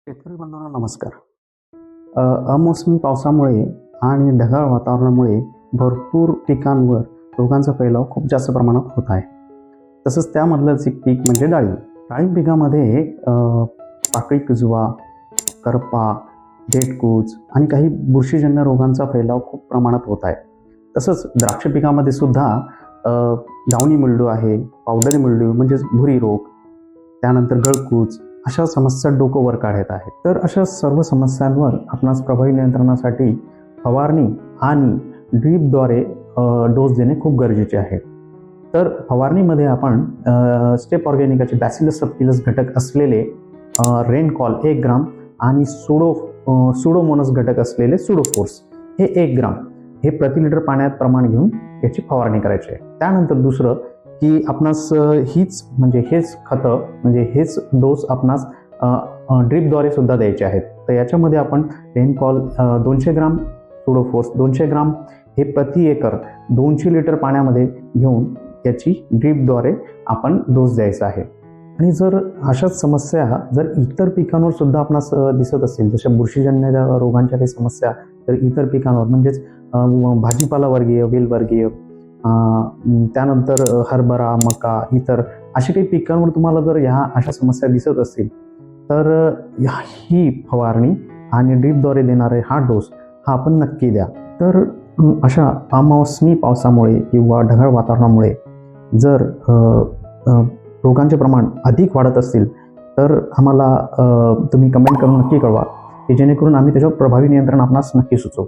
शेतकरी बंधूंनो नमस्कार. अमोसमी पावसामुळे आणि ढगाळ वातावरणामुळे भरपूर पिकांवर रोगांचा फैलाव खूप जास्त प्रमाणात होत आहे. तसंच त्यामधलंच एक पीक म्हणजे डाळिंब. डाळिंब पिकामध्ये पाकळी कुजवा, करपा, देठकूच आणि काही बुरशीजन्य रोगांचा फैलाव खूप प्रमाणात होत आहे. तसंच द्राक्ष पिकामध्ये सुद्धा डाउनी मिल्ड्यू आहे, पावडरी मिल्ड्यू म्हणजेच भुरी रोग, त्यानंतर गळकूच अशा समस्या डोकं वर काढत आहेत. तर अशा सर्व समस्यांवर आपणास प्रभावी नियंत्रणासाठी फवारणी आणि ड्रीपद्वारे डोस देणे खूप गरजेचे आहे. तर फवारणीमध्ये आपण स्टेप ऑर्गॅनिकाचे बॅसिलस सबटिलस घटक असलेले रेनकॉल 1 ग्राम आणि सुडोमोनस घटक असलेले सुडोफोर्स हे 1 ग्राम हे प्रति लिटर पाण्यात प्रमाण घेऊन याची फवारणी करायची आहे. त्यानंतर दुसरं की आपणास हेच खतं म्हणजे हेच डोस आपणास ड्रीपद्वारे सुद्धा द्यायचे आहेत. तर याच्यामध्ये आपण रेनकॉल 200 ग्राम, सुडोफोर्स 200 ग्राम हे प्रति एकर 200 लिटर पाण्यामध्ये घेऊन याची ड्रीपद्वारे आपण डोस द्यायचा आहे. आणि जर अशाच समस्या जर इतर पिकांवर सुद्धा आपणास दिसत असतील, जशा बुरशीजन्य रोगांच्या काही समस्या तर इतर पिकांवर म्हणजेच भाजीपाला वर्गीय, वेलवर्गीय, त्यानंतर हरभरा, मका, इतर अशा काही पिकांवर तुम्हाला जर ह्या अशा समस्या दिसत असतील तर ही फवारणी आणि ड्रीपद्वारे देणारे हा डोस हा आपण नक्की द्या. तर अशा अमोसमी पावसामुळे किंवा ढगाळ वातावरणामुळे जर रोगांचे प्रमाण अधिक वाढत असतील तर आम्हाला तुम्ही कमेंट करून नक्की कळवा, की जेणेकरून आम्ही त्याच्यावर प्रभावी नियंत्रण आपणास नक्की सुचवू.